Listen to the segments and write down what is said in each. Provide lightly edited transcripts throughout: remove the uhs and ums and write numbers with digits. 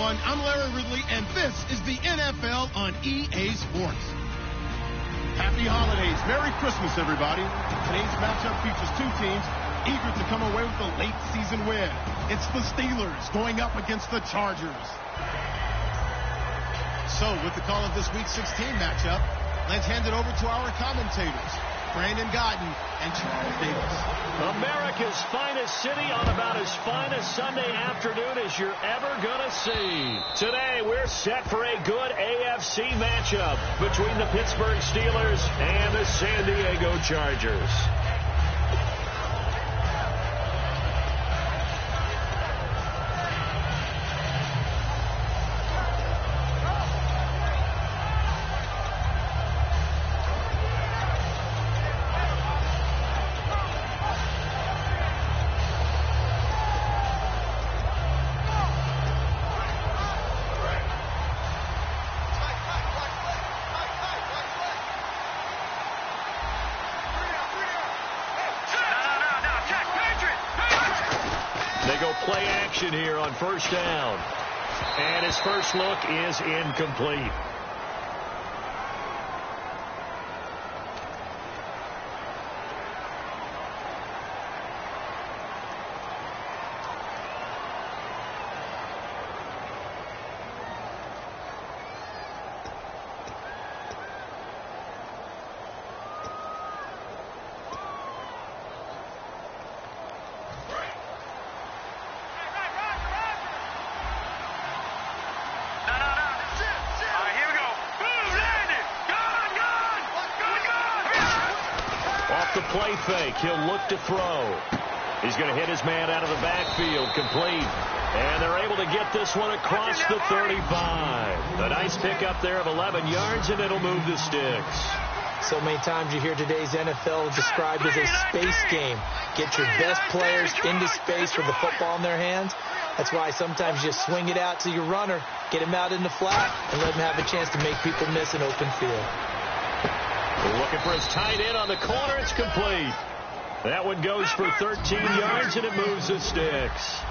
everyone. I'm Larry Ridley, and this is the NFL on EA Sports. Happy holidays. Merry Christmas, everybody. Today's matchup features two teams eager to come away with a late season win. It's the Steelers going up against the Chargers. So, with the call of this Week 16 matchup, let's hand it over to our commentators, Brandon Godden and Charles Davis. America's finest city on about as fine a Sunday afternoon as you're ever going to see. Today, we're set for a good AFC matchup between the Pittsburgh Steelers and the San Diego Chargers. Play action here on first down. And his first look is incomplete. The play fake. He'll look to throw. He's going to hit his man out of the backfield. Complete. And they're able to get this one across the 35. A nice pickup there of 11 yards, and it'll move the sticks. So many times you hear today's NFL described as a space game. Get your best players into space with the football in their hands. That's why sometimes you swing it out to your runner, get him out in the flat, and let him have a chance to make people miss an open field. Looking for his tight end on the corner. It's complete. That one goes for 13 yards, and it moves the sticks.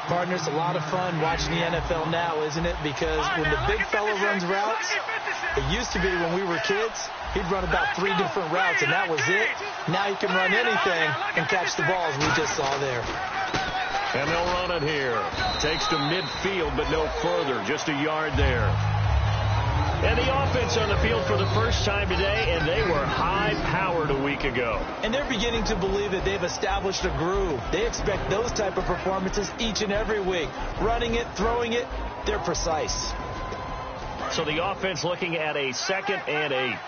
Partner, it's a lot of fun watching the NFL now, isn't it? Because when the big fella runs routes, it used to be when we were kids, he'd run about 3 different routes, and that was it. Now he can run anything and catch the balls we just saw there. And they'll run it here. Takes to midfield, but no further. Just a yard there. And the offense on the field for the first time today, and they were high-powered a week ago. And they're beginning to believe that they've established a groove. They expect those type of performances each and every week. Running it, throwing it, they're precise. So the offense looking at a 2nd and 8.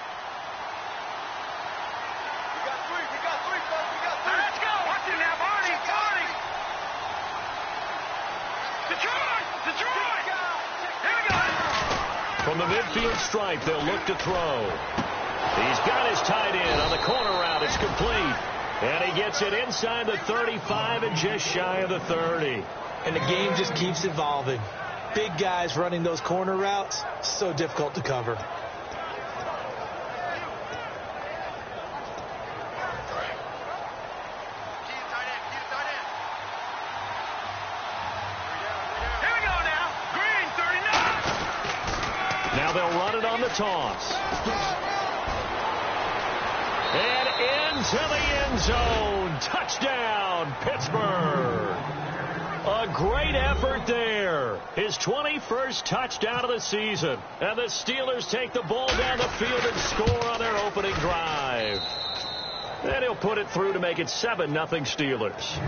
From the midfield stripe, they'll look to throw. He's got his tight end on the corner route. It's complete. And he gets it inside the 35 and just shy of the 30. And the game just keeps evolving. Big guys running those corner routes, so difficult to cover. Toss. And into the end zone. Touchdown, Pittsburgh. A great effort there. His 21st touchdown of the season. And the Steelers take the ball down the field and score on their opening drive. And he'll put it through to make it 7-0 Steelers.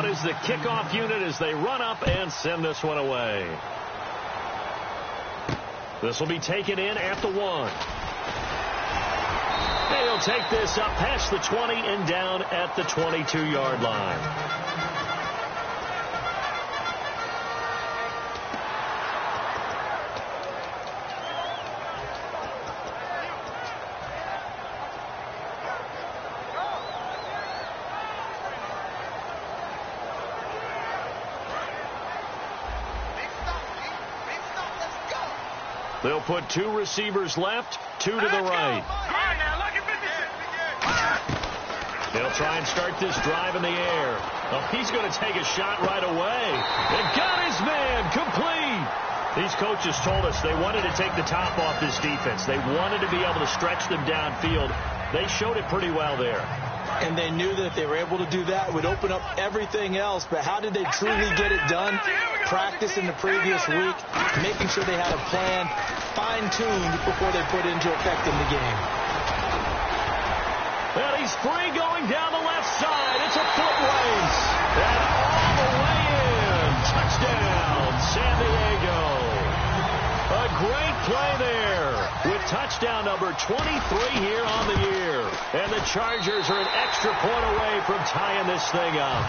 Is the kickoff unit as they run up and send this one away. This will be taken in at the 1. And he'll take this up past the 20 and down at the 22-yard line. They'll put 2 receivers left, 2 to the right. They'll try and start this drive in the air. Oh, he's going to take a shot right away. And got his man complete. These coaches told us they wanted to take the top off this defense. They wanted to be able to stretch them downfield. They showed it pretty well there. And they knew that if they were able to do that, it would open up everything else. But how did they truly get it done? Practice in the previous week, making sure they had a plan, fine-tuned before they put it into effect in the game. And he's free going down the left side. It's a foot race. And all the way in. Touchdown, San Diego. A great play there with touchdown number 23 here on the year. And the Chargers are an extra point away from tying this thing up.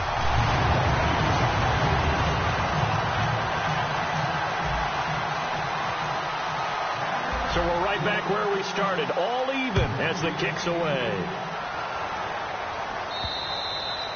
So we're right back where we started, all even as the kick's away.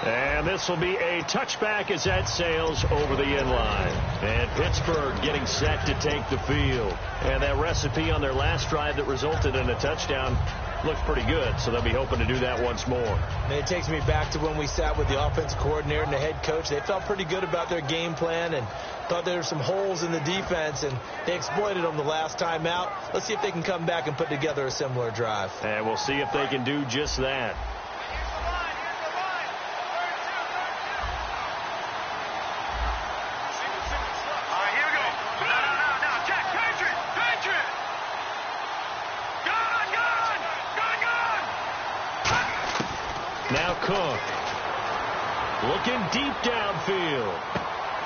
And this will be a touchback as that sails over the end line. And Pittsburgh getting set to take the field. And that recipe on their last drive that resulted in a touchdown looks pretty good, so they'll be hoping to do that once more. And it takes me back to when we sat with the offensive coordinator and the head coach. They felt pretty good about their game plan and thought there were some holes in the defense, and they exploited them the last time out. Let's see if they can come back and put together a similar drive. And we'll see if they can do just that. Now Cook, looking deep downfield.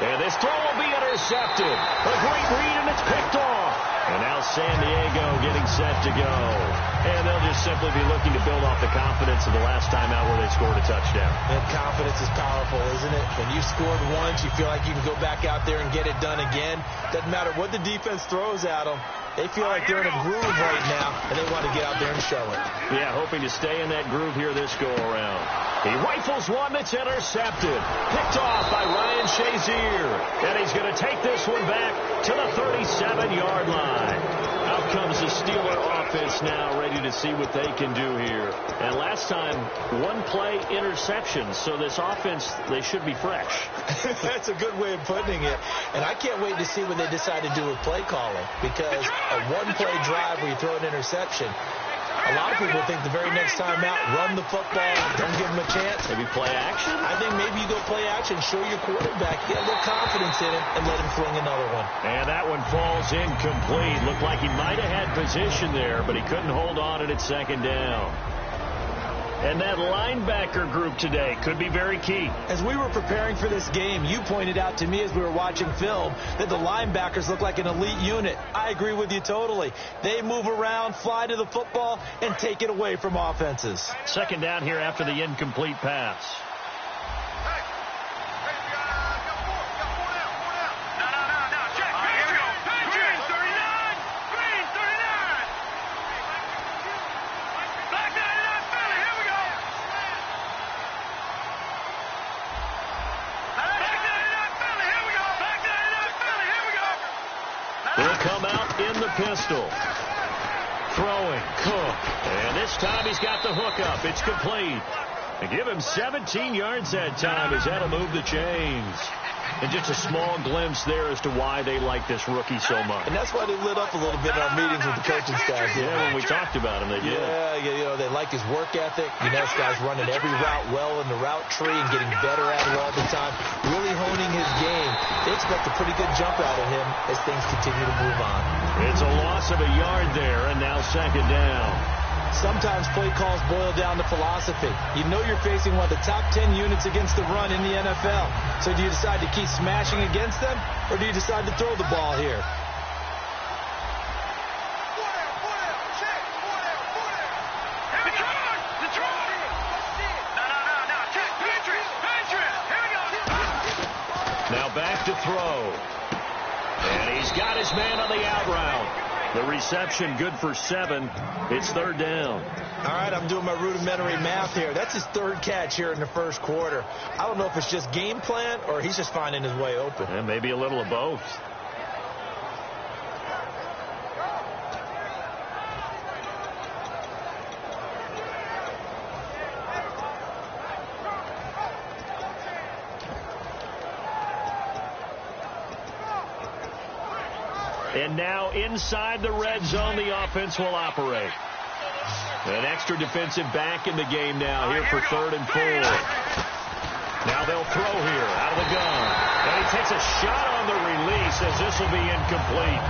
And this throw will be intercepted. A great read, and it's picked off. And now San Diego getting set to go. And they'll just simply be looking to build off the confidence of the last time out where they scored a touchdown. And confidence is powerful, isn't it? When you scored once, you feel like you can go back out there and get it done again. Doesn't matter what the defense throws at them. They feel like they're in a groove right now, and they want to get out there and show it. Yeah, hoping to stay in that groove here this go-around. He rifles one that's intercepted. Picked off by Ryan Shazier. And he's going to take this one back to the 37-yard line. Out comes the Steeler offense now, ready to see what they can do here. And last time, one-play interception. So this offense, they should be fresh. That's a good way of putting it. And I can't wait to see what they decide to do with play calling, because a one-play drive where you throw an interception, a lot of people think the very next time out, run the football, don't give them a chance. Maybe play action? I think maybe you go play action, show your quarterback, get a little confidence in him, and let him fling another one. And that one falls incomplete. Looked like he might have had position there, but he couldn't hold on at second down. And that linebacker group today could be very key. As we were preparing for this game, you pointed out to me as we were watching film that the linebackers look like an elite unit. I agree with you totally. They move around, fly to the football, and take it away from offenses. Second down here after the incomplete pass. Pistol. Throwing. Cook. And this time he's got the hook up. It's complete. And give him 17 yards that time as that'll move the chains. And just a small glimpse there as to why they like this rookie so much. And that's why they lit up a little bit in our meetings with the coaching staff. Yeah, when we talked about him, they did. Yeah, you know, they like his work ethic. You know, this guy's running every route well in the route tree and getting better at it all the time. Really honing his game. They expect a pretty good jump out of him as things continue to move on. It's a loss of a yard there, and now second down. Sometimes play calls boil down to philosophy. You know you're facing one of the top 10 units against the run in the NFL. So do you decide to keep smashing against them, or do you decide to throw the ball here? Now back to throw. And he's got his man on the out route. The reception good for 7. It's third down. All right, I'm doing my rudimentary math here. That's his third catch here in the first quarter. I don't know if it's just game plan or he's just finding his way open. And maybe a little of both. And now inside the red zone, the offense will operate. An extra defensive back in the game now here for 3rd and 4. Now they'll throw here out of the gun. And he takes a shot on the release as this will be incomplete.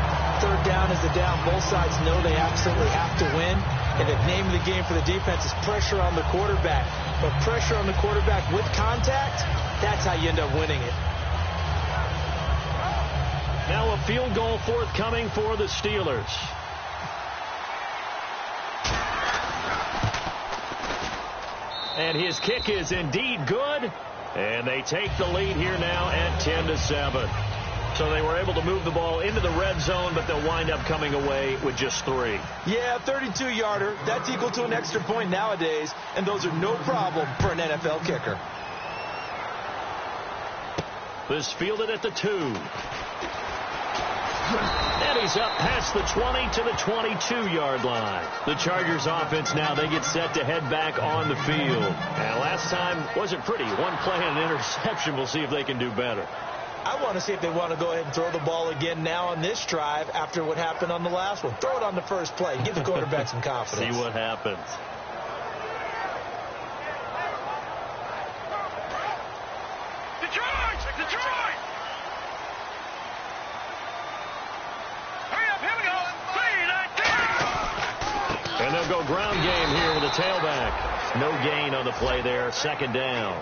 3rd down is the down. Both sides know they absolutely have to win. And the name of the game for the defense is pressure on the quarterback. But pressure on the quarterback with contact, that's how you end up winning it. Now a field goal forthcoming for the Steelers. And his kick is indeed good. And they take the lead here now at 10-7. So they were able to move the ball into the red zone, but they'll wind up coming away with just 3. Yeah, 32-yarder. That's equal to an extra point nowadays, and those are no problem for an NFL kicker. This fielded at the 2. And he's up past the 20 to the 22-yard line. The Chargers offense now, they get set to head back on the field. And last time wasn't pretty. One play and an interception. We'll see if they can do better. I want to see if they want to go ahead and throw the ball again now on this drive after what happened on the last one. Throw it on the first play. Give the quarterback some confidence. See what happens. Detroit! Hurry up, here we go. 3, 19. And they'll go ground game here with a tailback. No gain on the play there. 2nd down.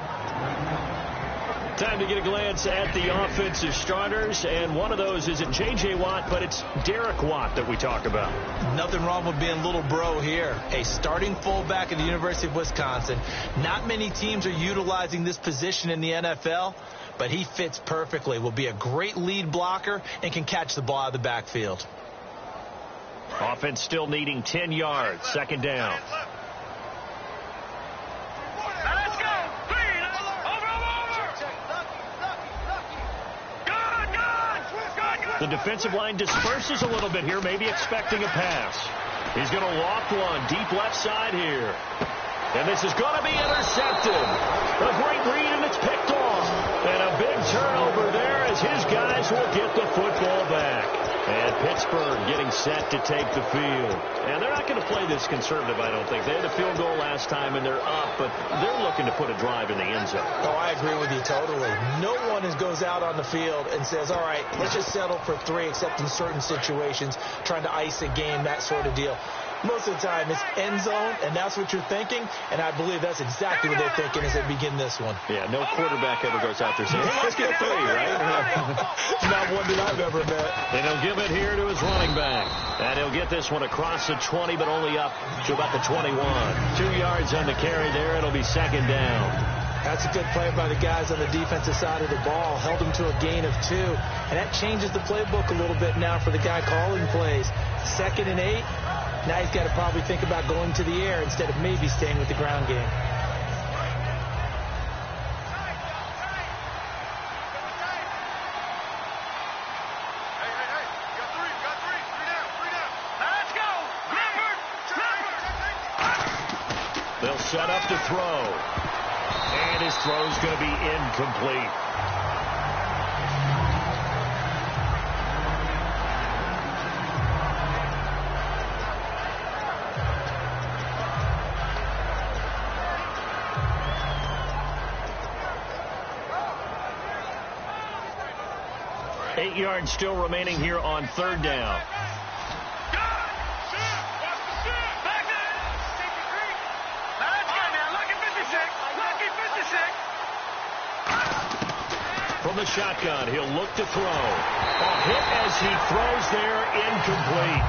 Time to get a glance at the offensive starters, and one of those isn't J.J. Watt, but it's Derek Watt that we talk about. Nothing wrong with being little bro here. A starting fullback at the University of Wisconsin. Not many teams are utilizing this position in the NFL, but he fits perfectly. Will be a great lead blocker and can catch the ball out of the backfield. Offense still needing 10 yards. 2nd down. The defensive line disperses a little bit here, maybe expecting a pass. He's going to loft one deep left side here. And this is going to be intercepted. A great read, and it's picked off. And a big turnover there as his guys will get the football back. And Pittsburgh getting set to take the field. And they're not going to play this conservative, I don't think. They had a field goal last time, and they're up, but they're looking to put a drive in the end zone. Oh, I agree with you totally. No one goes out on the field and says, all right, let's just settle for 3, except in certain situations, trying to ice a game, that sort of deal. Most of the time, it's end zone, and that's what you're thinking, and I believe that's exactly what they're thinking as they begin this one. Yeah, no quarterback ever goes out there saying, hey, let's get 3, right? Not one that I've ever met. And he'll give it here to his running back. And he'll get this one across the 20, but only up to about the 21. 2 yards on the carry there. It'll be 2nd down. That's a good play by the guys on the defensive side of the ball. Held him to a gain of 2. And that changes the playbook a little bit now for the guy calling plays. 2nd and 8. Now he's got to probably think about going to the air instead of maybe staying with the ground game. They'll set up to throw. And his throw's going to be incomplete. Eight yards still remaining here on 3rd down. From the shotgun, he'll look to throw. A hit as he throws there, incomplete.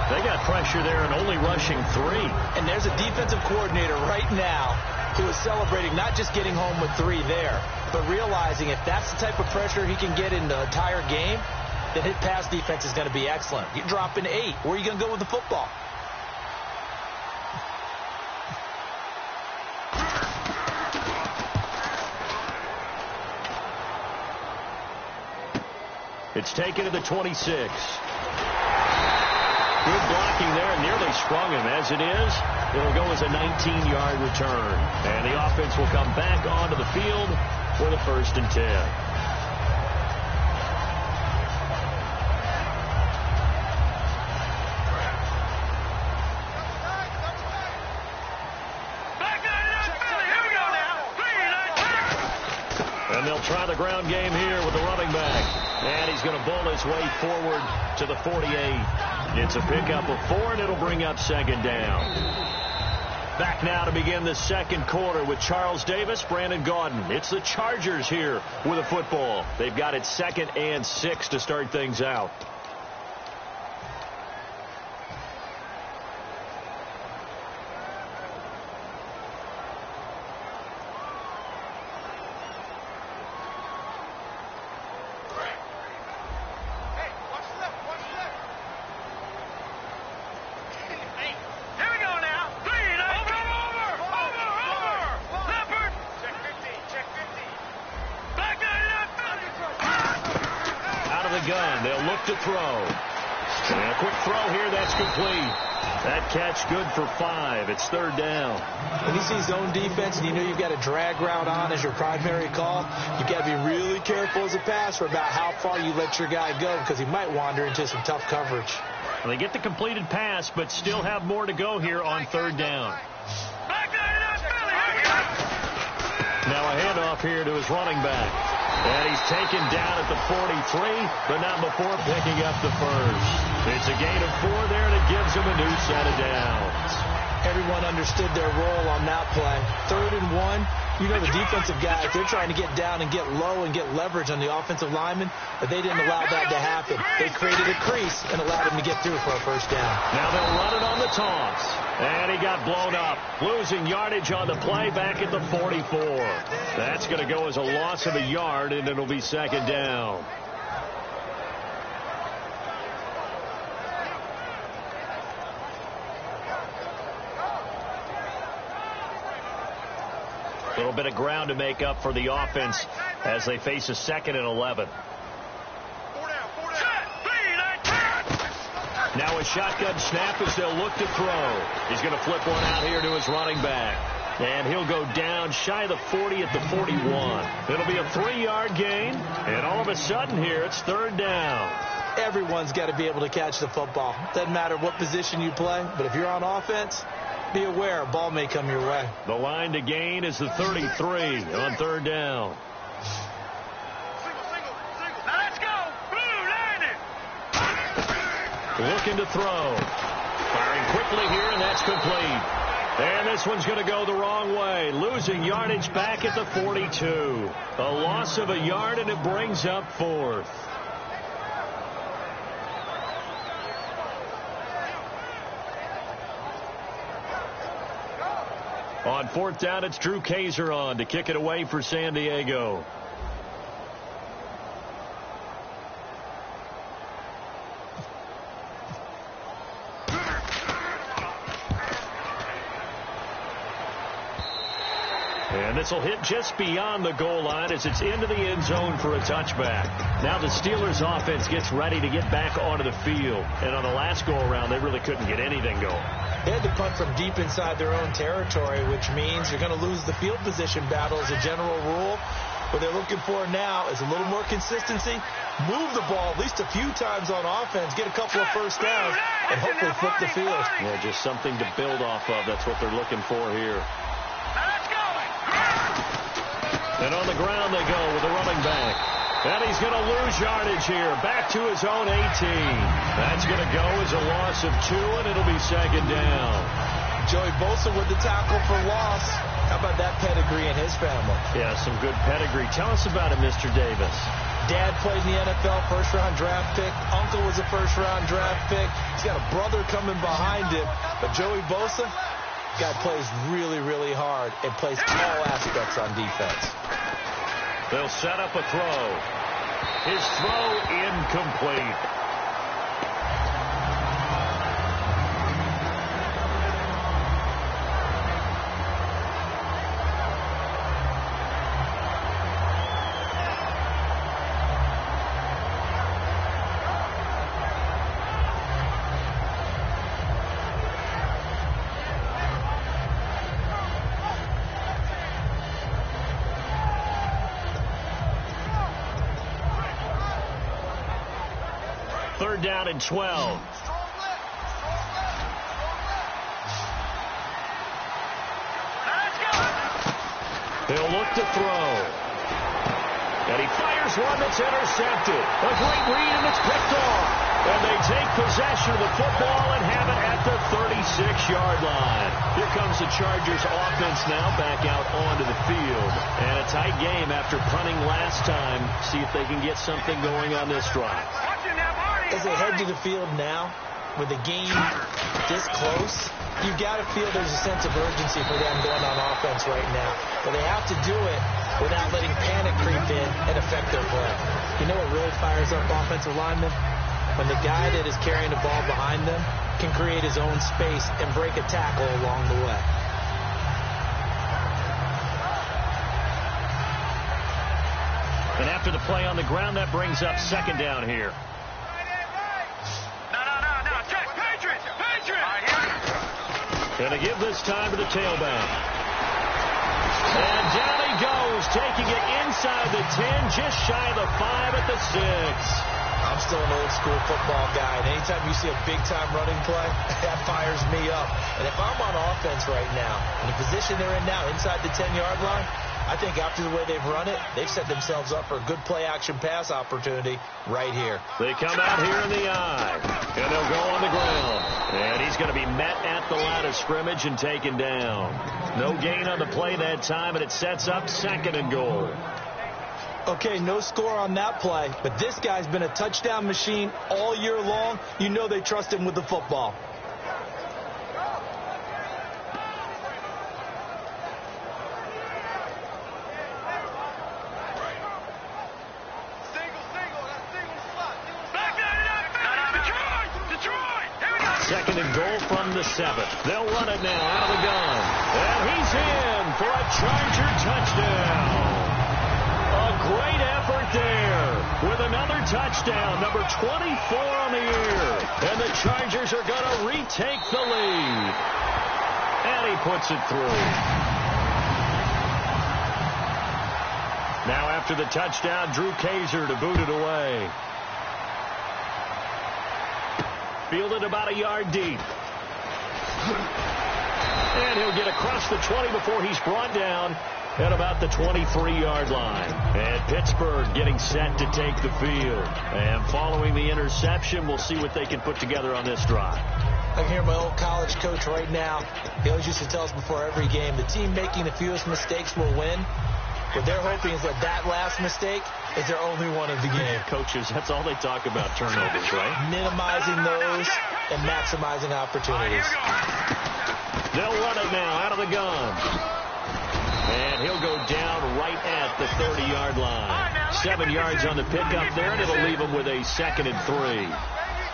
They got pressure there and only rushing 3. And there's a defensive coordinator right now who is celebrating not just getting home with 3 there, but realizing if that's the type of pressure he can get in the entire game, then his pass defense is going to be excellent. You're dropping 8. Where are you going to go with the football? It's taken to the 26. Good blocking there, nearly sprung him. As it is, it'll go as a 19-yard return. And the offense will come back onto the field for the 1st and 10. And they'll try the ground game here with the running back. And he's going to bull his way forward to the 48. It's a pickup of 4, and it'll bring up second down. Back now to begin the second quarter with Charles Davis, Brandon Gaudin. It's the Chargers here with a football. They've got it 2nd and 6 to start things out. Throw. And a quick throw here, that's complete. That catch good for 5. It's 3rd down. When you see zone defense and you know you've got a drag route on as your primary call, you've got to be really careful as a passer about how far you let your guy go because he might wander into some tough coverage. Well, they get the completed pass, but still have more to go here on 3rd down. Now a handoff here to his running back. And he's taken down at the 43, but not before picking up the first. It's a gain of 4 there, and it gives him a new set of downs. Everyone understood their role on that play. 3rd and 1. You know the defensive guys, they're trying to get down and get low and get leverage on the offensive lineman, but they didn't allow that to happen. They created a crease and allowed him to get through for a first down. Now they'll run it on the toss. And he got blown up, losing yardage on the play back at the 44. That's going to go as a loss of a yard, and it'll be 2nd down. A little bit of ground to make up for the offense as they face a 2nd and 11. Now a shotgun snap as they'll look to throw. He's going to flip one out here to his running back. And he'll go down shy of the 40 at the 41. It'll be a 3-yard gain. And all of a sudden here, it's 3rd down. Everyone's got to be able to catch the football. Doesn't matter what position you play, but if you're on offense, be aware a ball may come your way. The line to gain is the 33 on 3rd down. Looking to throw. Firing quickly here, and that's complete. And this one's going to go the wrong way. Losing yardage back at the 42. A loss of a yard, and it brings up 4th. On 4th down, it's Drew Kaiser on to kick it away for San Diego. And this will hit just beyond the goal line as it's into the end zone for a touchback. Now the Steelers offense gets ready to get back onto the field. And on the last go-around, they really couldn't get anything going. They had to punt from deep inside their own territory, which means you're going to lose the field position battle as a general rule. What they're looking for now is a little more consistency, move the ball at least a few times on offense, get a couple of first downs, and hopefully flip the field. Yeah, just something to build off of. That's what they're looking for here. And on the ground they go with the running back. And he's going to lose yardage here. Back to his own 18. That's going to go as a loss of 2, and it'll be 2nd down. Joey Bosa with the tackle for loss. How about that pedigree in his family? Yeah, some good pedigree. Tell us about it, Mr. Davis. Dad played in the NFL, first-round draft pick. Uncle was a first-round draft pick. He's got a brother coming behind him. But Joey Bosa, guy plays really, really hard and plays all aspects on defense. They'll set up a throw. His throw incomplete. Third down and 12. They'll look to throw. And he fires one that's intercepted. A great read, and it's picked off. And they take possession of the football and have it at the 36-yard line. Here comes the Chargers offense now back out onto the field. And a tight game after punting last time. See if they can get something going on this drive. As they head to the field now, with the game this close, you've got to feel there's a sense of urgency for them going on offense right now. But they have to do it without letting panic creep in and affect their play. You know what really fires up offensive linemen? When the guy that is carrying the ball behind them can create his own space and break a tackle along the way. And after the play on the ground, that brings up second down here. Going to give this time to the tailback. And down he goes, taking it inside the 10, just shy of the 5 at the 6. I'm still an old-school football guy, and anytime you see a big-time running play, that fires me up. And if I'm on offense right now, in the position they're in now, inside the 10-yard line, I think after the way they've run it, they've set themselves up for a good play-action pass opportunity right here. They come out here in the eye, and they'll go on the ground. And he's going to be met at the line of scrimmage and taken down. No gain on the play that time, and it sets up second and goal. Okay, no score on that play, but this guy's been a touchdown machine all year long. You know they trust him with the football. Second and goal from the 7. They'll run it now out of the gun. And he's in for a Charger touchdown. A great effort there with another touchdown, number 24 on the year. And the Chargers are going to retake the lead. And he puts it through. Now after the touchdown, Drew Kaiser to boot it away. Fielded about a yard deep. And he'll get across the 20 before he's brought down at about the 23-yard line. And Pittsburgh getting set to take the field. And following the interception, we'll see what they can put together on this drive. I can hear my old college coach right now. He always used to tell us before every game, the team making the fewest mistakes will win. What they're hoping is that last mistake is their only one of the game. Coaches, that's all they talk about, turnovers, right? Minimizing those and maximizing opportunities. They'll run it now out of the gun. And he'll go down right at the 30-yard line. 7 yards on the pickup there, and it'll leave him with a 2nd and 3.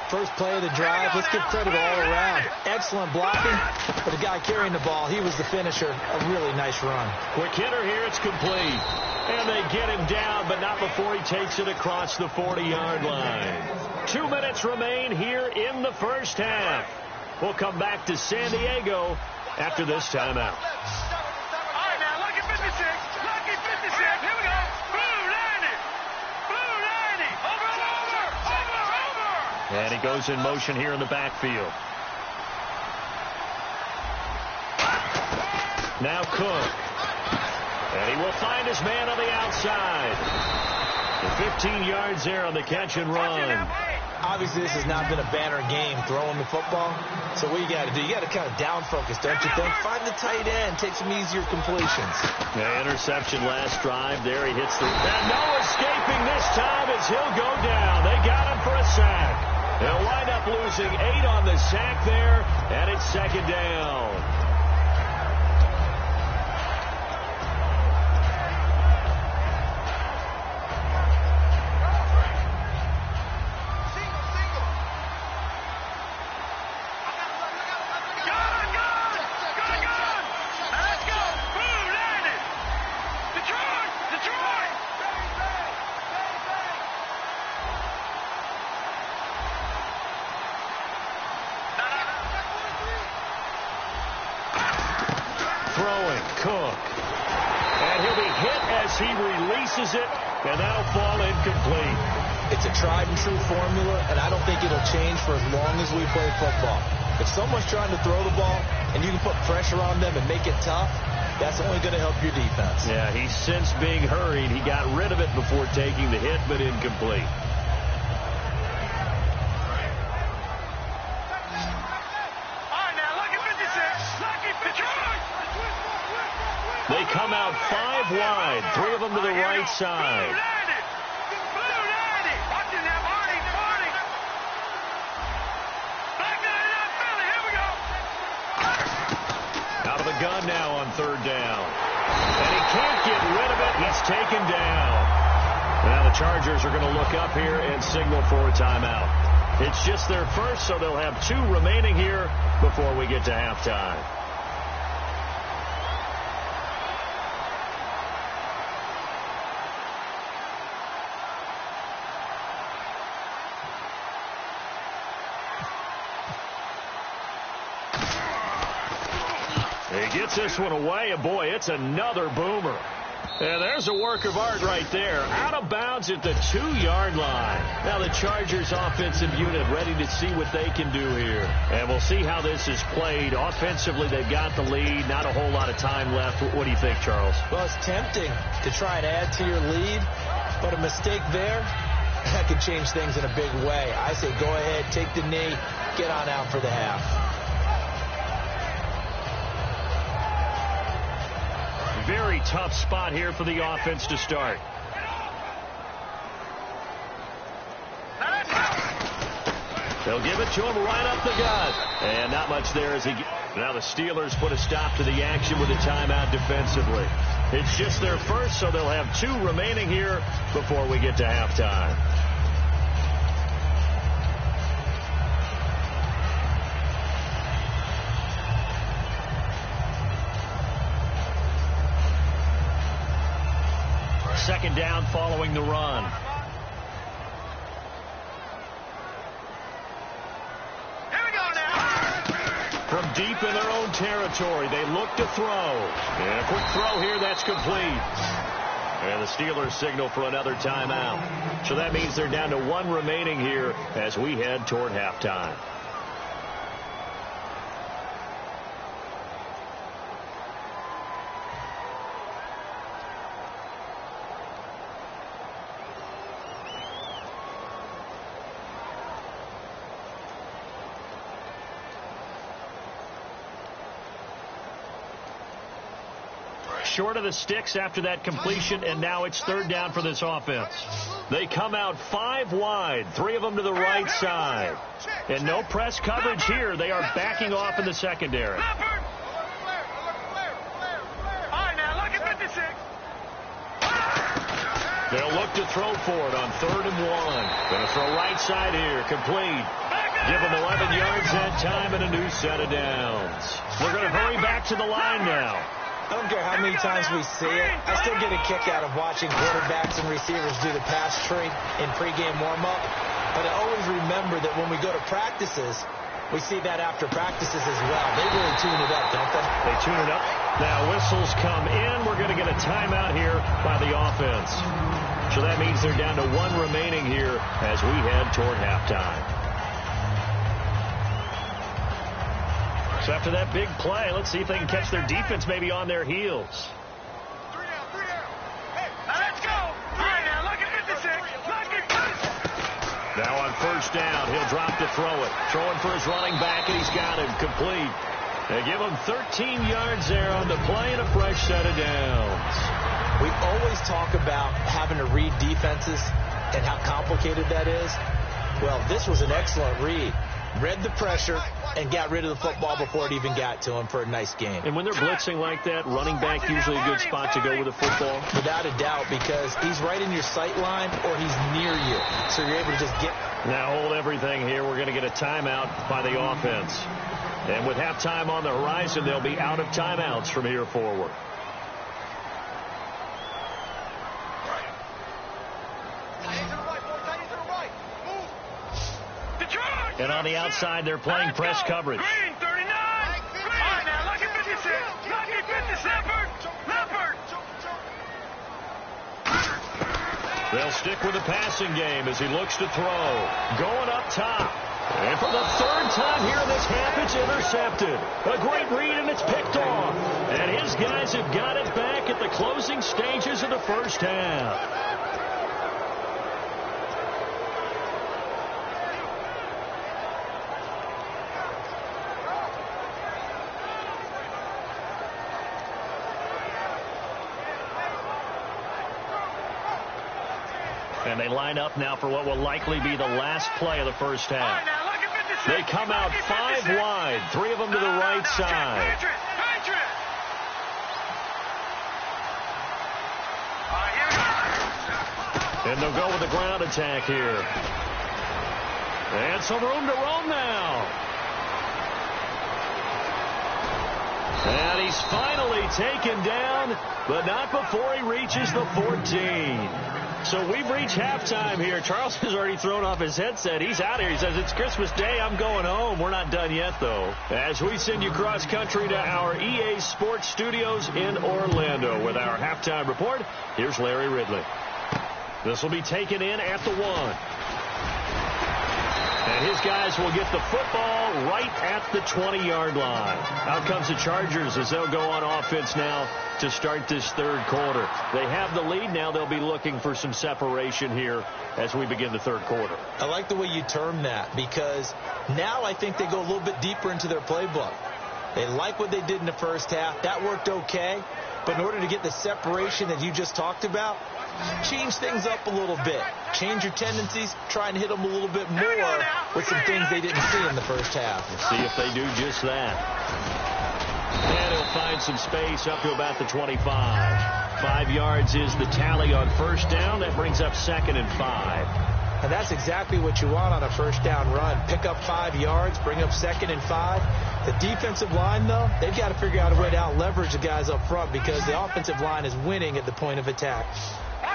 First play of the drive, let's give credit all around. Excellent blocking, but the guy carrying the ball, he was the finisher. A really nice run. Quick hitter here, it's complete. And they get him down, but not before he takes it across the 40-yard line. 2 minutes remain here in the first half. We'll come back to San Diego after this timeout. All right, now, lucky 56. Lucky 56. Here we go. Blue 90. Blue 90. Over and over. Over, over. And he goes in motion here in the backfield. Now Cook. And he will find his man on the outside. The 15 yards there on the catch and run. Obviously, this has not been a banner game throwing the football. So what you got to do, you got to kind of down focus, don't you think? Find the tight end, take some easier completions. Yeah, interception last drive there. He hits the... And no escaping this time as he'll go down. They got him for a sack. They'll wind up losing 8 on the sack there, and it's second down. He releases it, and that'll fall incomplete. It's a tried-and-true formula, and I don't think it'll change for as long as we play football. If someone's trying to throw the ball, and you can put pressure on them and make it tough, That's only going to help your defense. Yeah, he's since being hurried. He got rid of it before taking the hit, but incomplete. They come out 5 wide, 3 of them to the right side. Out of the gun now on 3rd down. And he can't get rid of it. He's taken down. Now the Chargers are going to look up here and signal for a timeout. It's just their first, so they'll have 2 remaining here before we get to halftime. He gets this one away, and boy, it's another boomer. And there's a work of art right there. Out of bounds at the 2-yard line. Now the Chargers offensive unit ready to see what they can do here. And we'll see how this is played. Offensively, they've got the lead. Not a whole lot of time left. What do you think, Charles? Well, it's tempting to try and add to your lead, but a mistake there, that could change things in a big way. I say go ahead, take the knee, get on out for the half. Very tough spot here for the offense to start. They'll give it to him right up the gut. And not much there as he... Now the Steelers put a stop to the action with a timeout defensively. It's just their first, so they'll have 2 remaining here before we get to halftime. Second down following the run. Here we go now. From deep in their own territory, they look to throw. And a quick throw here, that's complete. And the Steelers signal for another timeout. So that means they're down to 1 remaining here as we head toward halftime. Short of the sticks after that completion, and now it's 3rd down for this offense. They come out 5 wide, 3 of them to the right side. And no press coverage here. They are backing off in the secondary. All right, now look at 56. They'll look to throw for it on 3rd and 1. Going to throw right side here, complete. Give them 11 yards that time and a new set of downs. They're going to hurry back to the line now. I don't care how many times we see it. I still get a kick out of watching quarterbacks and receivers do the pass tree in pregame warm-up. But I always remember that when we go to practices, we see that after practices as well. They really tune it up, don't they? They tune it up. Now whistles come in. We're going to get a timeout here by the offense. So that means they're down to 1 remaining here as we head toward halftime. So after that big play, let's see if they can catch their defense maybe on their heels. 3 down, 3 down. Hey, now let's go. All right, now look at 56. Look at 56. Now on 1st down, he'll drop to throw it. Throwing for his running back, and he's got him complete. They give him 13 yards there on the play and a fresh set of downs. We always talk about having to read defenses and how complicated that is. Well, this was an excellent read. Read the pressure and got rid of the football before it even got to him for a nice game. And when they're blitzing like that, running back usually a good spot to go with the football? Without a doubt, because he's right in your sight line or he's near you. So you're able to just get... Now hold everything here. We're going to get a timeout by the offense. And with halftime on the horizon, they'll be out of timeouts from here forward. And on the outside, they're playing press coverage. Green, 39. All right, now look at 56. Look at 56. Leopard. They'll stick with the passing game as he looks to throw. Going up top. And for the 3rd time here in this half, it's intercepted. A great read, and it's picked off. And his guys have got it back at the closing stages of the first half. And they line up now for what will likely be the last play of the first half. They come out 5 wide, 3 of them to the right side. And they'll go with the ground attack here. And some room to roam now. And he's finally taken down, but not before he reaches the 14. So we've reached halftime here. Charles has already thrown off his headset. He's out here. He says, it's Christmas Day. I'm going home. We're not done yet, though. As we send you cross-country to our EA Sports Studios in Orlando with our halftime report, here's Larry Ridley. This will be taken in at the 1. And his guys will get the football right at the 20-yard line. Out comes the Chargers as they'll go on offense now to start this third quarter. They have the lead now. They'll be looking for some separation here as we begin the third quarter. I like the way you term that, because now I think they go a little bit deeper into their playbook. They like what they did in the first half. That worked okay. But in order to get the separation that you just talked about, change things up a little bit. Change your tendencies. Try and hit them a little bit more with some things they didn't see in the first half. Let's see if they do just that. And he'll find some space up to about the 25. 5 yards is the tally on first down. That brings up 2nd and 5. And that's exactly what you want on a first down run. Pick up 5 yards, bring up 2nd and 5. The defensive line, though, they've got to figure out a way to out-leverage the guys up front because the offensive line is winning at the point of attack.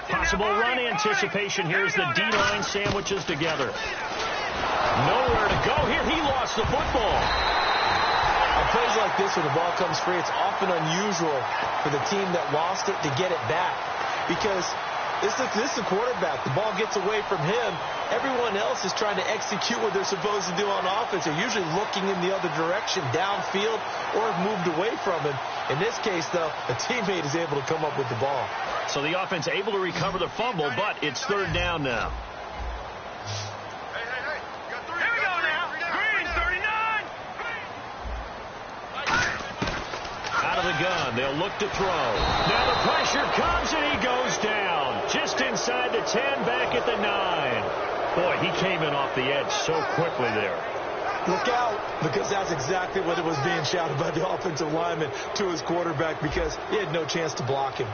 Possible run anticipation here as the D-line sandwiches together. Nowhere to go here. He lost the football. On plays like this where the ball comes free, it's often unusual for the team that lost it to get it back because this is the quarterback. The ball gets away from him. Everyone else is trying to execute what they're supposed to do on offense. They're usually looking in the other direction, downfield, or have moved away from him. In this case, though, a teammate is able to come up with the ball. So the offense able to recover the fumble, but it's third down now. Here we go now. Green, 39. Out of the gun. They'll look to throw. Now the pressure comes, and he goes down. Just inside the 10, back at the 9. Boy, he came in off the edge so quickly there. Look out, because that's exactly what it was being shouted by the offensive lineman to his quarterback because he had no chance to block him.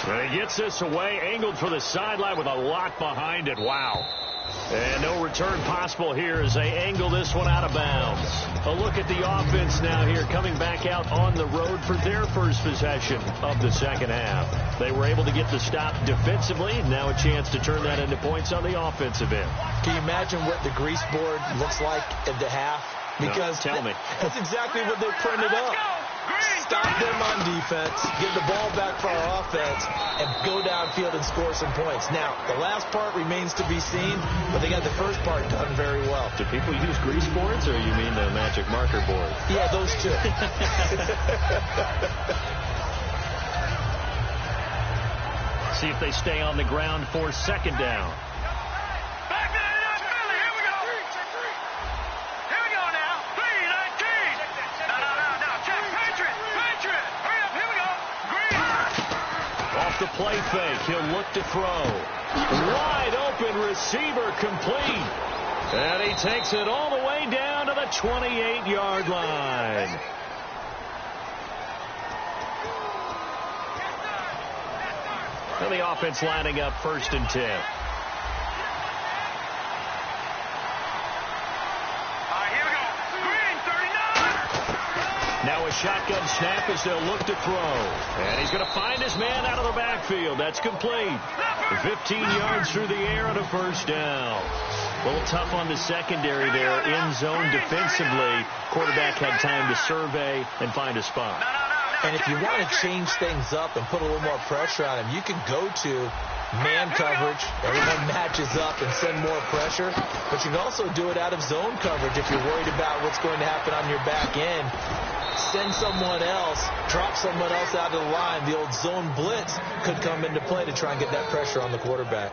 And he gets this away, angled for the sideline with a lot behind it. Wow. And no return possible here as they angle this one out of bounds. A look at the offense now here, coming back out on the road for their first possession of the second half. They were able to get the stop defensively. Now a chance to turn that into points on the offensive end. Can you imagine what the grease board looks like at the half? Because no, tell me. That's exactly what they printed up. Stop them on defense, get the ball back for our offense, and go downfield and score some points. Now, the last part remains to be seen, but they got the first part done very well. Do people use grease boards, or you mean the magic marker board? Yeah, those two. See if they stay on the ground for second down. Back to the Philly. Here we go. Here we go now. 3-19. No. Check. Patriot. Hurry up. Here we go. Green. Off the play fake. He'll look to throw. Wide open receiver complete. And he takes it all the way down to the 28-yard line. And the offense lining up 1st and 10. Now a shotgun snap as they'll look to throw. And he's going to find his man out of the backfield. That's complete. 15 yards through the air on a first down. A little tough on the secondary there. In zone defensively. Quarterback had time to survey and find a spot. And if you want to change things up and put a little more pressure on him, you can go to man coverage. Everyone matches up and send more pressure. But you can also do it out of zone coverage if you're worried about what's going to happen on your back end. Send someone else, drop someone else out of the line. The old zone blitz could come into play to try and get that pressure on the quarterback.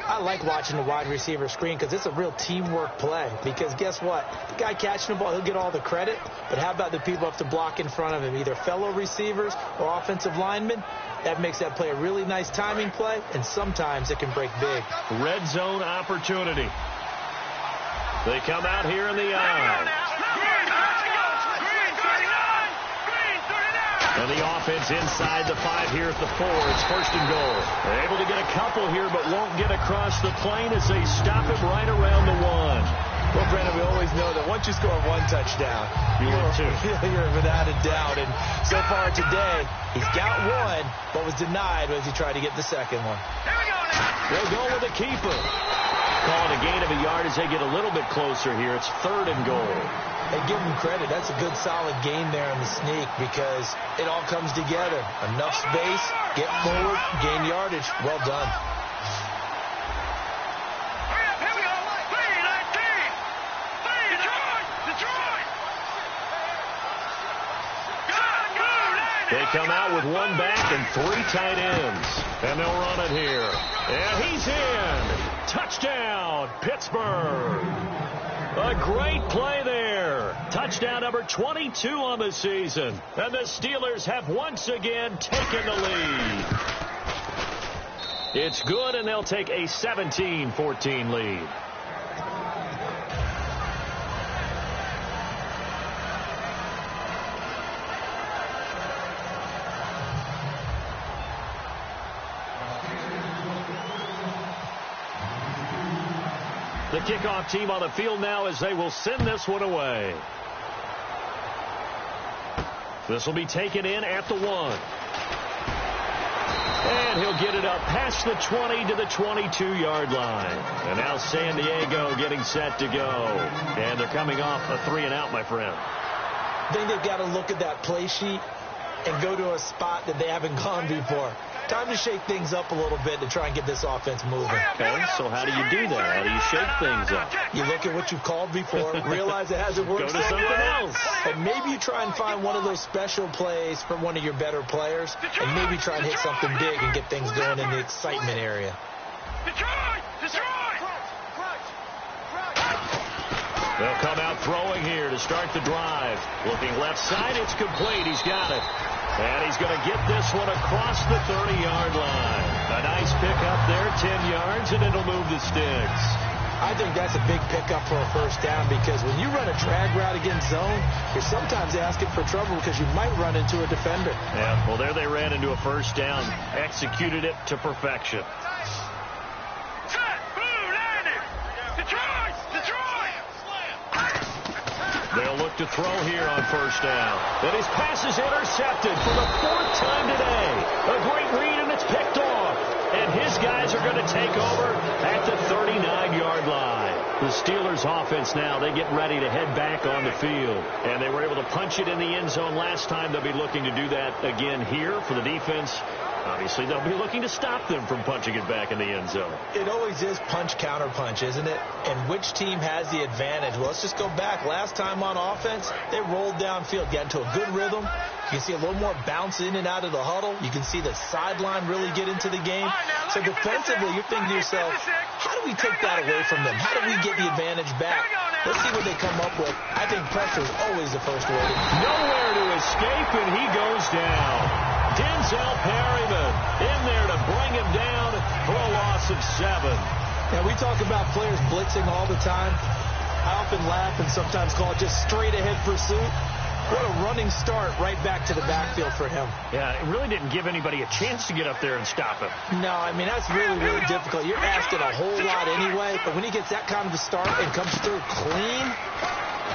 I like watching the wide receiver screen because it's a real teamwork play. Because guess what? The guy catching the ball, he'll get all the credit. But how about the people up to block in front of him, either fellow receivers or offensive linemen? That makes that play a really nice timing play, and sometimes it can break big. Red zone opportunity. They come out here in the eye. And the offense inside the 5 here at the 4. It's first and goal. They're able to get a couple here, but won't get across the plane as they stop it right around the 1. Well, Brandon, we always know that once you score 1 touchdown, you're without a doubt. And so far today, he's got 1, but was denied as he tried to get the second one. They'll go with a keeper. Call it a gain of a yard as they get a little bit closer here. It's third and goal. Hey, give him credit. That's a good, solid gain there in the sneak because it all comes together. Enough space, get forward, gain yardage. Well done. Here we go. 3-19. Detroit. They come out with 1 back and 3 tight ends. And they'll run it here. And he's in. Touchdown, Pittsburgh. A great play there. Touchdown number 22 on the season. And the Steelers have once again taken the lead. It's good, and they'll take a 17-14 lead. The kickoff team on the field now as they will send this one away. This will be taken in at the 1. And he'll get it up past the 20 to the 22-yard line. And now San Diego getting set to go. And they're coming off a 3-and-out, my friend. I think they've got to look at that play sheet and go to a spot that they haven't gone before. Time to shake things up a little bit to try and get this offense moving. Okay, so how do you do that? How do you shake things up? You look at what you've called before, realize it hasn't worked. Go to something else. And maybe you try and find one of those special plays from one of your better players, and maybe try and hit something big and get things going in the excitement area. Detroit! They'll come out throwing here to start the drive. Looking left side, it's complete. He's got it. And he's going to get this one across the 30-yard line. A nice pickup there, 10 yards, and it'll move the sticks. I think that's a big pickup for a first down because when you run a drag route against zone, you're sometimes asking for trouble because you might run into a defender. Yeah, well, there they ran into a first down, executed it to perfection. They'll look to throw here on first down. And his pass is intercepted for the 4th time today. A great read, and it's picked off. And his guys are going to take over at the 39-yard line. The Steelers offense now, they get ready to head back on the field. And they were able to punch it in the end zone last time. They'll be looking to do that again here for the defense. Obviously, they'll be looking to stop them from punching it back in the end zone. It always is punch, counter punch, isn't it? And which team has the advantage? Well, let's just go back. Last time on offense, they rolled downfield, got into a good rhythm. You can see a little more bounce in and out of the huddle. You can see the sideline really get into the game. So defensively, you're thinking to yourself, how do we take that away from them? How do we get the advantage back? Let's see what they come up with. I think pressure is always the first word. Nowhere to escape, and he goes down. Denzel Perryman in there to bring him down for a loss of 7. Now, we talk about players blitzing all the time. I often laugh and sometimes call it just straight-ahead pursuit. What a running start right back to the backfield for him. Yeah, it really didn't give anybody a chance to get up there and stop him. No, I mean, that's really, really difficult. You're asking a whole lot anyway, but when he gets that kind of a start and comes through clean,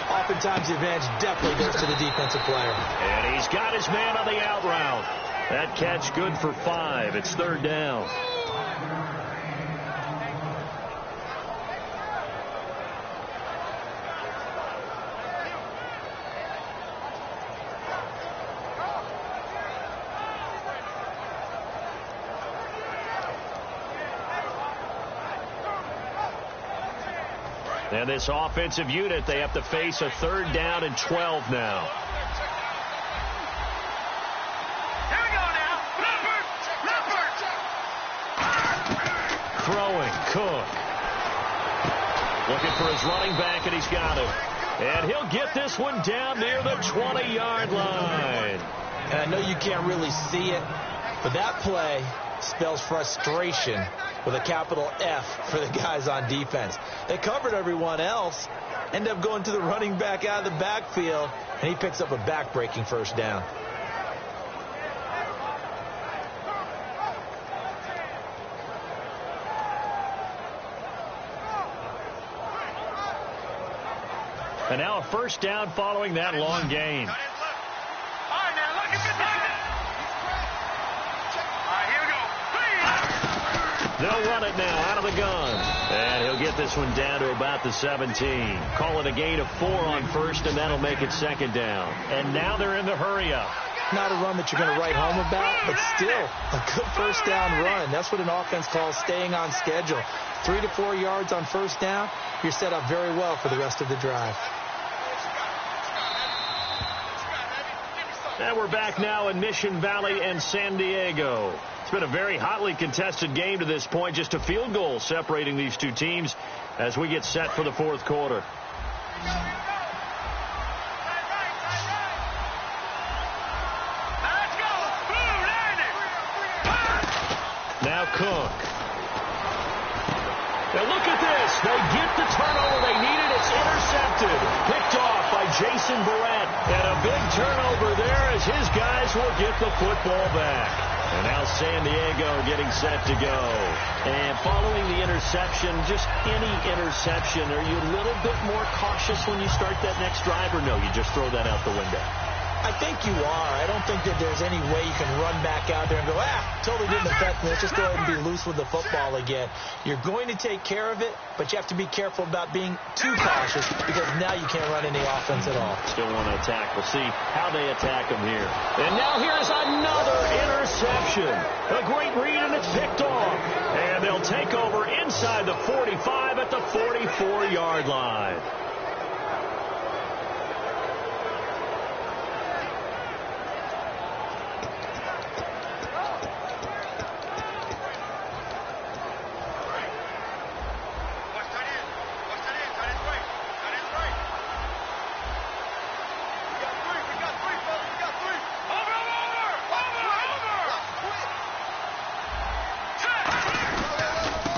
oftentimes the advantage definitely goes to the defensive player. And he's got his man on the out route. That catch good for 5. It's 3rd down. And this offensive unit, they have to face a 3rd down and 12 now. Here we go now. Throwing, Cook. Looking for his running back, and he's got him. And he'll get this one down near the 20-yard line. And I know you can't really see it, but that play spells frustration with a capital F for the guys on defense. They covered everyone else, end up going to the running back out of the backfield, and he picks up a back-breaking 1st down. And now a 1st down following that long gain. All right, now look at the target. All right, here we go. They'll run it now out of the gun. And he'll get this one down to about the 17. Call it a gain of 4 on 1st, and that'll make it 2nd down. And now they're in the hurry-up. Not a run that you're going to write home about, but still a good 1st down run. That's what an offense calls staying on schedule. 3 to 4 yards on 1st down, you're set up very well for the rest of the drive. And we're back now in Mission Valley and San Diego. It's been a very hotly contested game to this point. Just a field goal separating these two teams as we get set for the 4th quarter. Now Cook. Now look at this. They get the turnover they needed. It's intercepted. Picked off by Jason Barrett. And a big turnover there as his guys will get the football back. And now San Diego getting set to go. And following the interception, just any interception, are you a little bit more cautious when you start that next drive, or no, you just throw that out the window? I think you are. I don't think that there's any way you can run back out there and go, totally didn't affect me. Let's just go ahead and be loose with the football again. You're going to take care of it, but you have to be careful about being too cautious because now you can't run any offense at all. Still want to attack. We'll see how they attack him here. And now here's another interception. A great read, and it's picked off. And they'll take over inside the 45 at the 44-yard line.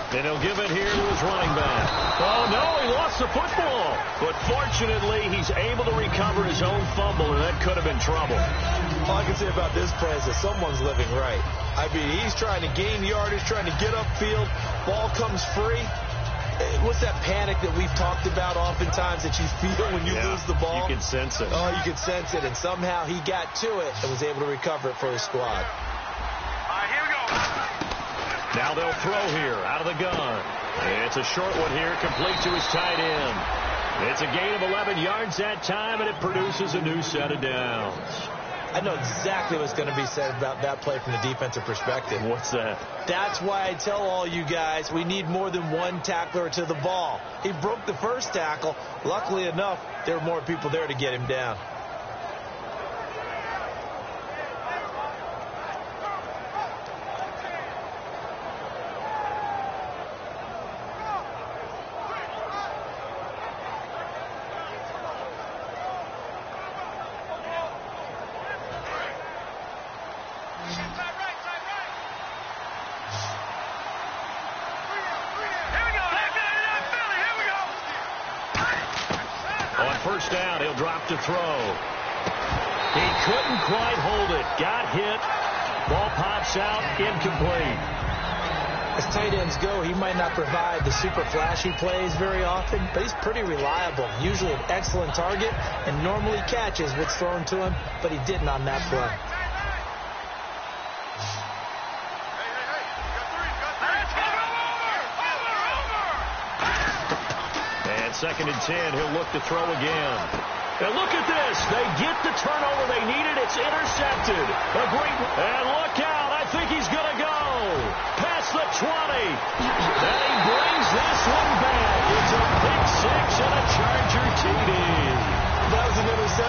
And he'll give it here to his running back. Oh, no, he lost the football. But fortunately, he's able to recover his own fumble, and that could have been trouble. All I can say about this play is that someone's living right. I mean, he's trying to gain yardage, trying to get upfield. Ball comes free. What's that panic that we've talked about oftentimes that you feel when you lose the ball? You can sense it. Oh, you can sense it. And somehow he got to it and was able to recover it for his squad. All right, here we go. Now they'll throw here out of the gun. It's a short one here, complete to his tight end. It's a gain of 11 yards that time, and it produces a new set of downs. I know exactly what's going to be said about that play from the defensive perspective. What's that? That's why I tell all you guys we need more than one tackler to the ball. He broke the first tackle. Luckily enough, there were more people there to get him down. First down, he'll drop to throw. He couldn't quite hold it. Got hit. Ball pops out, incomplete. As tight ends go, he might not provide the super flashy plays very often, but he's pretty reliable. Usually an excellent target and normally catches what's thrown to him, but he didn't on that play. Second and 10, he'll look to throw again. And look at this. They get the turnover they needed. It's intercepted. A great, and look out. I think he's going to go. Past the 20. And he brings this one back. It's a pick six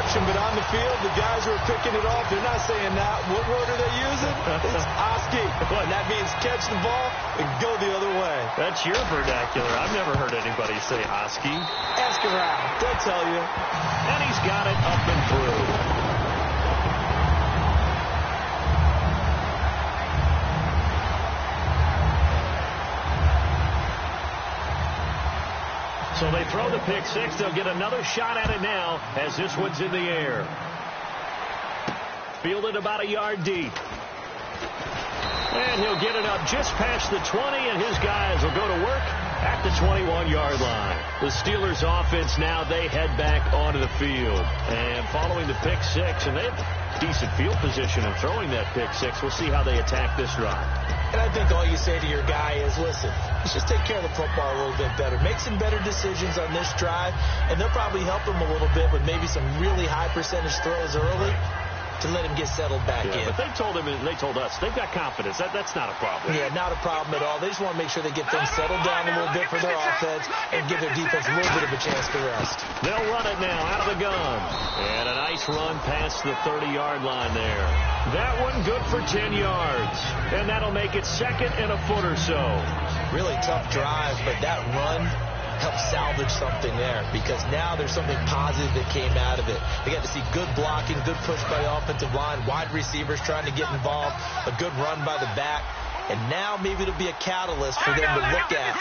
direction, but on the field, the guys who are picking it off, they're not saying that. What word are they using? It's Oski. And that means catch the ball and go the other way. That's your vernacular. I've never heard anybody say Oski. Ask around. They'll tell you. And he's got it up and through. So they throw the pick six. They'll get another shot at it now as this one's in the air. Fielded about a yard deep. And he'll get it up just past the 20, and his guys will go to work at the 21-yard line. The Steelers offense now, they head back onto the field. And following the pick six, and they have decent field position in throwing that pick six. We'll see how they attack this drive. And I think all you say to your guy is, listen, let's just take care of the football a little bit better. Make some better decisions on this drive, and they'll probably help him a little bit with maybe some really high percentage throws early to let him get settled back in. But they told him, and they told us, they've got confidence. That's not a problem. Yeah, not a problem at all. They just want to make sure they get things settled down a little bit for their offense and give their defense a little bit of a chance to rest. They'll run it now out of the gun. And a nice run past the 30-yard line there. That one good for 10 yards. And that'll make it second and a foot or so. Really tough drive, but that run helped salvage something there, because now there's something positive that came out of it. They got to see good blocking, good push by the offensive line, wide receivers trying to get involved, a good run by the back, and now maybe it'll be a catalyst for them to look at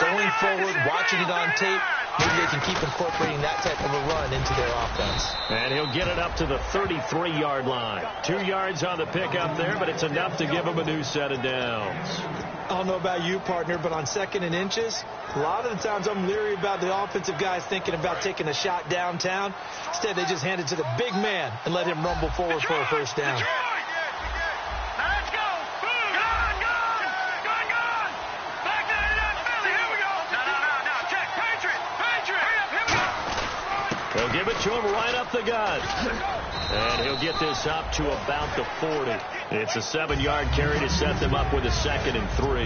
going forward, watching it on tape. Maybe they can keep incorporating that type of a run into their offense. And he'll get it up to the 33-yard line. 2 yards on the pickup there, but it's enough to give him a new set of downs. I don't know about you, partner, but on second and inches, a lot of the times I'm leery about the offensive guys thinking about taking a shot downtown. Instead, they just hand it to the big man and let him rumble forward for a first down. Let's go. Gun. Back to Philly. Here we go. No. Check. Patriot. Here we go. They'll give it to him right up the gut. And he'll get this up to about the 40. It's a 7-yard carry to set them up with a 2nd and 3.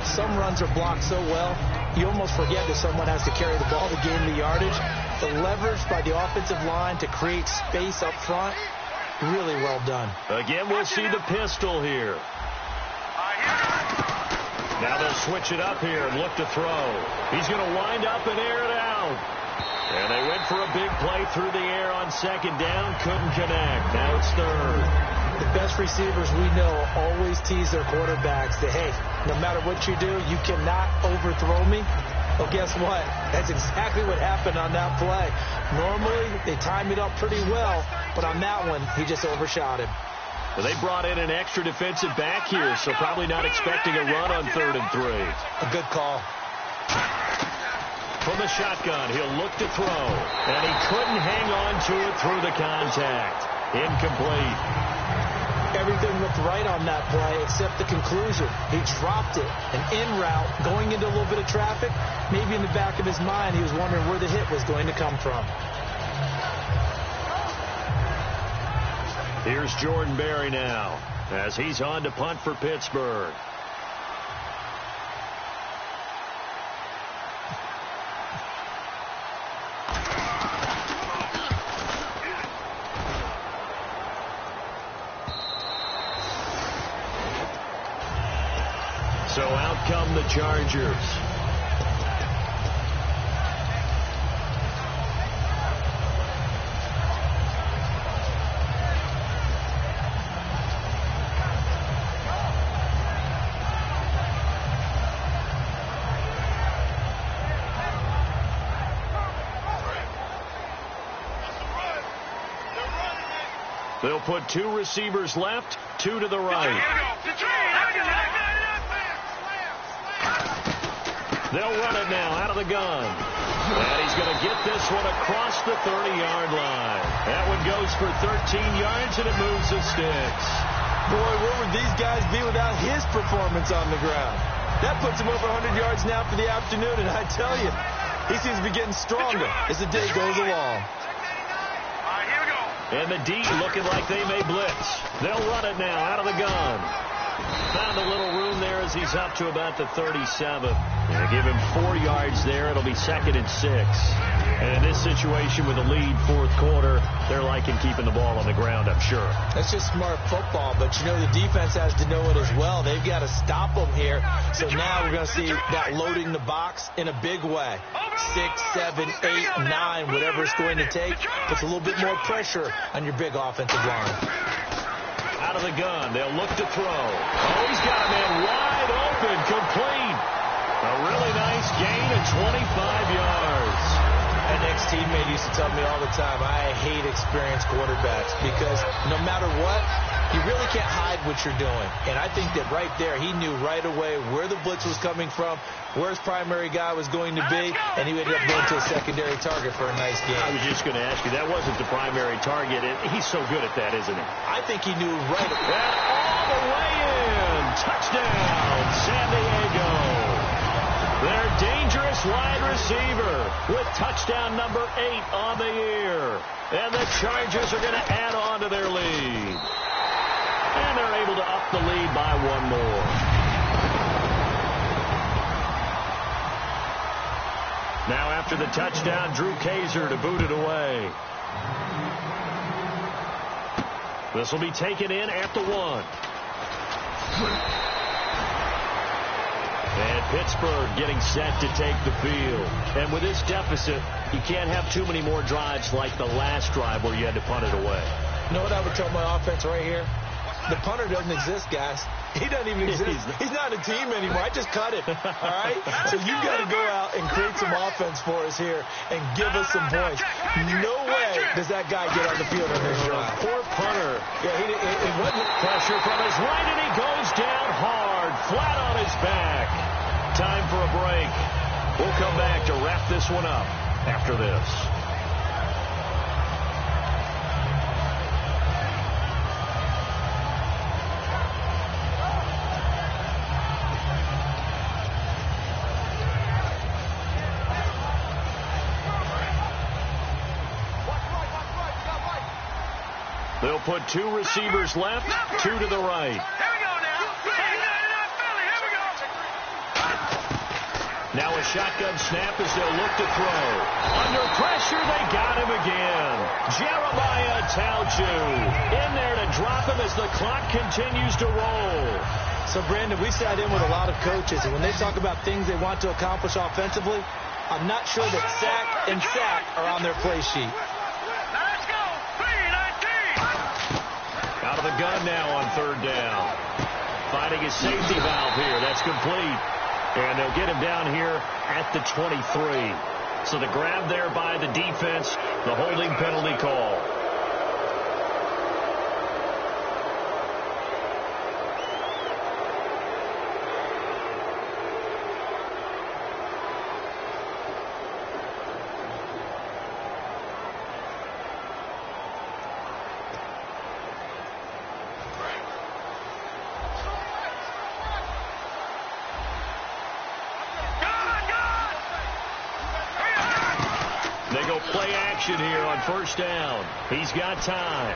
Some runs are blocked so well, you almost forget that someone has to carry the ball to gain the yardage. The leverage by the offensive line to create space up front, really well done. Again, we'll see the pistol here. Now they'll switch it up here and look to throw. He's going to wind up and air it out. And they went for a big play through the air on 2nd down. Couldn't connect. Now it's 3rd. The best receivers we know always tease their quarterbacks that, hey, no matter what you do, you cannot overthrow me. Well, guess what? That's exactly what happened on that play. Normally, they time it up pretty well, but on that one, he just overshot him. Well, they brought in an extra defensive back here, so probably not expecting a run on 3rd and 3. A good call. From the shotgun, he'll look to throw. And he couldn't hang on to it through the contact. Incomplete. Everything looked right on that play except the conclusion. He dropped it. And en route, going into a little bit of traffic, maybe in the back of his mind, he was wondering where the hit was going to come from. Here's Jordan Berry now as he's on to punt for Pittsburgh. So out come the Chargers. They'll put 2 receivers left, 2 to the right. They'll run it now out of the gun. And he's going to get this one across the 30-yard line. That one goes for 13 yards, and it moves the sticks. Boy, where would these guys be without his performance on the ground? That puts him over 100 yards now for the afternoon, and I tell you, he seems to be getting stronger as the day goes along. And the D looking like they may blitz. They'll run it now out of the gun. Found a little room there as he's up to about the 37. And give him 4 yards there. It'll be 2nd and 6. And in this situation with a lead fourth quarter, they're liking keeping the ball on the ground, I'm sure. That's just smart football, but you know the defense has to know it as well. They've got to stop them here. So now we're going to see that loading the box in a big way. 6, 7, 8, 9, whatever it's going to take, puts a little bit more pressure on your big offensive line. Out of the gun, they'll look to throw. Oh, he's got a man wide open, complete. A really nice gain of 25 yards. An ex-teammate used to tell me all the time, I hate experienced quarterbacks because no matter what, you really can't hide what you're doing. And I think that right there, he knew right away where the blitz was coming from, where his primary guy was going to be, and he ended up going to a secondary target for a nice game. I was just going to ask you, that wasn't the primary target. He's so good at that, isn't he? I think he knew right away. And all the way in. Touchdown, San Diego. Their dangerous wide receiver with touchdown number 8 on the year. And the Chargers are going to add on to their lead. And they're able to up the lead by 1 more. Now after the touchdown, Drew Kaiser to boot it away. This will be taken in at the 1. And Pittsburgh getting set to take the field. And with this deficit, you can't have too many more drives like the last drive where you had to punt it away. You know what I would tell my offense right here? The punter doesn't exist, guys. He doesn't even exist. He's not a team anymore. I just cut it, all right? So you've got to go out and create some offense for us here and give us some points. No way does that guy get on the field on this drive. Poor punter. Yeah, it wasn't. Pressure from his right, and he goes down hard, flat on his back. Time for a break. We'll come back to wrap this one up after this. They'll put 2 receivers left, 2 to the right. Here we go now. Philly, here we go. Now a shotgun snap as they'll look to throw. Under pressure, they got him again. Jeremiah Tauchu in there to drop him as the clock continues to roll. So, Brandon, we sat in with a lot of coaches, and when they talk about things they want to accomplish offensively, I'm not sure that sack and sack are on their play sheet. Out of the gun now on 3rd down. Finding his safety valve here. That's complete. And they'll get him down here at the 23. So the grab there by the defense, the holding penalty call. They go play action here on 1st down. He's got time.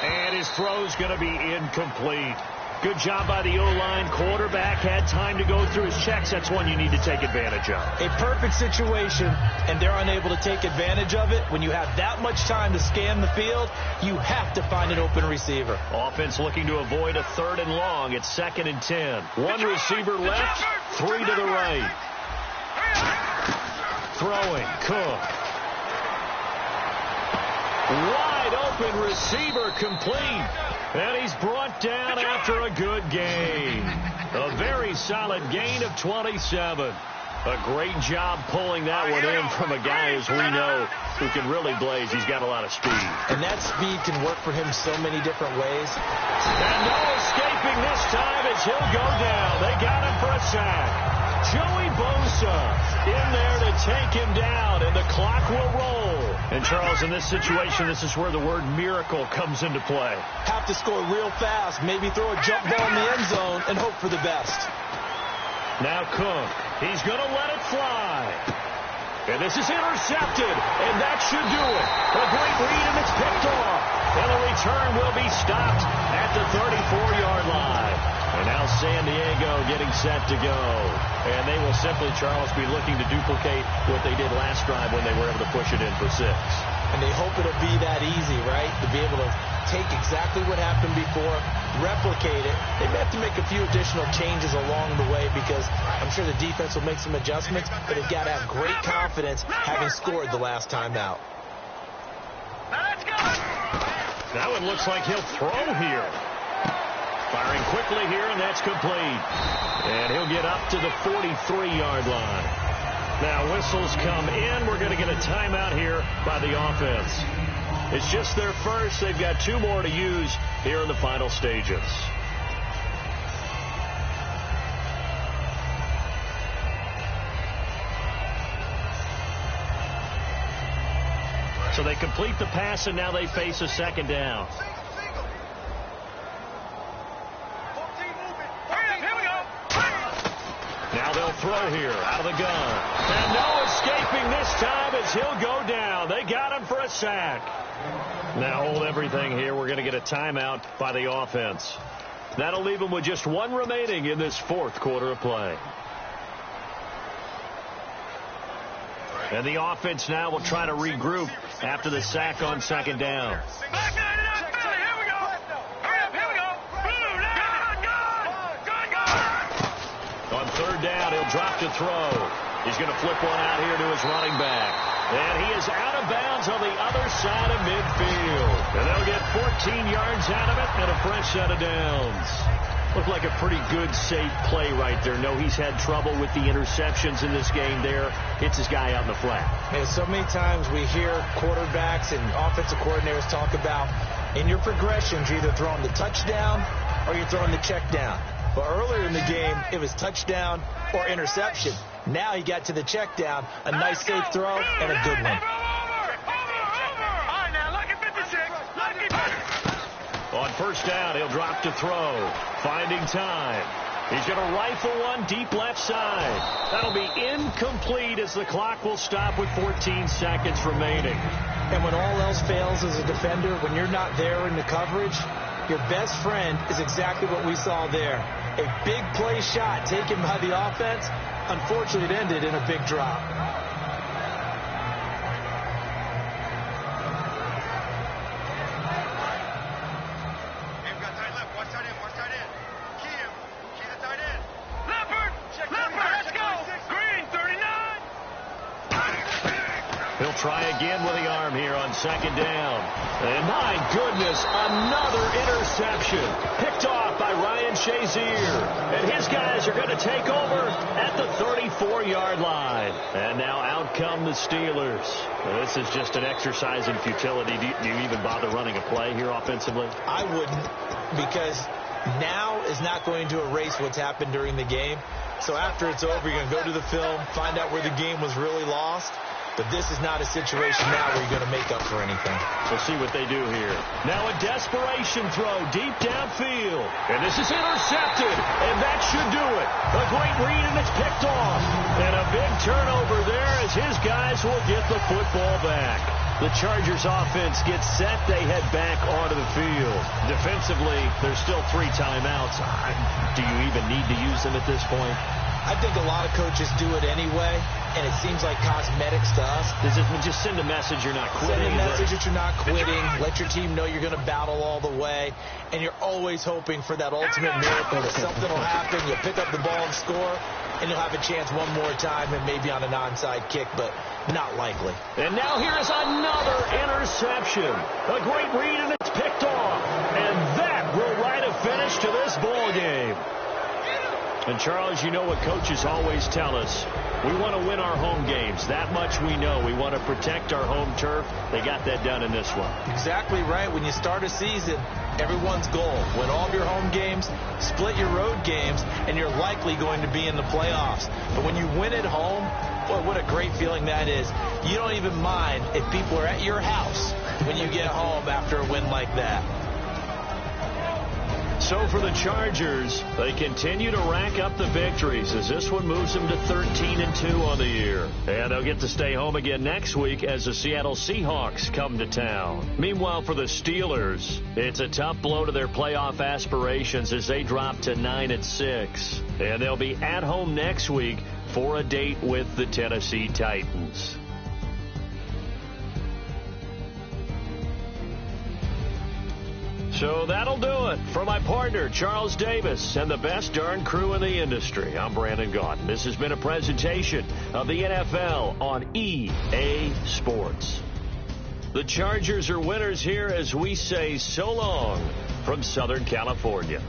And his throw's going to be incomplete. Good job by the O-line. Quarterback had time to go through his checks. That's one you need to take advantage of. A perfect situation, and they're unable to take advantage of it. When you have that much time to scan the field, you have to find an open receiver. Offense looking to avoid a 3rd and long. It's 2nd and 10. 1 receiver left, 3 to the right. Throwing, Cook. Wide open receiver complete. And he's brought down after a good gain. A very solid gain of 27. A great job pulling that one in from a guy, as we know, who can really blaze. He's got a lot of speed. And that speed can work for him so many different ways. And no escaping this time as he'll go down. They got him for a sack. Joey Bosa in there to take him down, and the clock will roll. And, Charles, in this situation, this is where the word miracle comes into play. Have to score real fast, maybe throw a jump ball in the end zone, and hope for the best. Now Cook, he's going to let it fly. And this is intercepted, and that should do it. A great read, and it's picked off. And the return will be stopped at the 34-yard line. And now San Diego getting set to go. And they will simply, Charles, be looking to duplicate what they did last drive when they were able to push it in for 6. And they hope it'll be that easy, right? To be able to take exactly what happened before, replicate it. They may have to make a few additional changes along the way because I'm sure the defense will make some adjustments, but they've got to have great confidence having scored the last time out. Now it looks like he'll throw here. Firing quickly here, and that's complete. And he'll get up to the 43-yard line. Now whistles come in. We're going to get a timeout here by the offense. It's just their first. They've got 2 more to use here in the final stages. So they complete the pass, and now they face a second down. Now they'll throw here out of the gun. And no escaping this time as he'll go down. They got him for a sack. Now hold everything here. We're going to get a timeout by the offense. That'll leave them with just 1 remaining in this 4th quarter of play. And the offense now will try to regroup after the sack on second down. On third down, he'll drop to throw. He's going to flip one out here to his running back. And he is out of bounds on the other side of midfield. And they'll get 14 yards out of it and a fresh set of downs. Looked like a pretty good, safe play right there. No, he's had trouble with the interceptions in this game there. Hits his guy out in the flat. And so many times we hear quarterbacks and offensive coordinators talk about in your progressions, you're either throwing the touchdown or you're throwing the check down. But earlier in the game, it was touchdown or interception. Now he got to the check down, a nice safe throw, and a good one. On first down, he'll drop to throw. Finding time. He's going to rifle one deep left side. That'll be incomplete as the clock will stop with 14 seconds remaining. And when all else fails as a defender, when you're not there in the coverage, your best friend is exactly what we saw there. A big play shot taken by the offense. Unfortunately, it ended in a big drop. He'll try again with the arm here on second down. And my goodness, another interception. Picked off by Ryan Shazier. And his guys are going to take over at the 34-yard line. And now out come the Steelers. Well, this is just an exercise in futility. Do you even bother running a play here offensively? I wouldn't, because now is not going to erase what's happened during the game. So after it's over, you're going to go to the film, find out where the game was really lost. But this is not a situation now where you're going to make up for anything. We'll see what they do here. Now a desperation throw deep downfield. And this is intercepted. And that should do it. A great read, and it's picked off. And a big turnover there as his guys will get the football back. The Chargers offense gets set. They head back onto the field. Defensively, there's still 3 timeouts. Do you even need to use them at this point? I think a lot of coaches do it anyway, and it seems like cosmetics to us. Does it just send a message you're not quitting? Send a message that you're not quitting. Let your team know you're going to battle all the way, and you're always hoping for that ultimate miracle that something will happen. You'll pick up the ball and score, and you'll have a chance one more time and maybe on an onside kick, but not likely. And now here's another interception. A great read, and it's picked off. And that will write a finish to this ball game. And, Charles, you know what coaches always tell us. We want to win our home games. That much we know. We want to protect our home turf. They got that done in this one. Exactly right. When you start a season, everyone's goal, win all of your home games, split your road games, and you're likely going to be in the playoffs. But when you win at home, boy, what a great feeling that is. You don't even mind if people are at your house when you get home after a win like that. So for the Chargers, they continue to rack up the victories as this one moves them to 13-2 on the year. And they'll get to stay home again next week as the Seattle Seahawks come to town. Meanwhile, for the Steelers, it's a tough blow to their playoff aspirations as they drop to 9-6. And they'll be at home next week for a date with the Tennessee Titans. So that'll do it. For my partner, Charles Davis, and the best darn crew in the industry, I'm Brandon Gaudin. This has been a presentation of the NFL on EA Sports. The Chargers are winners here as we say so long from Southern California.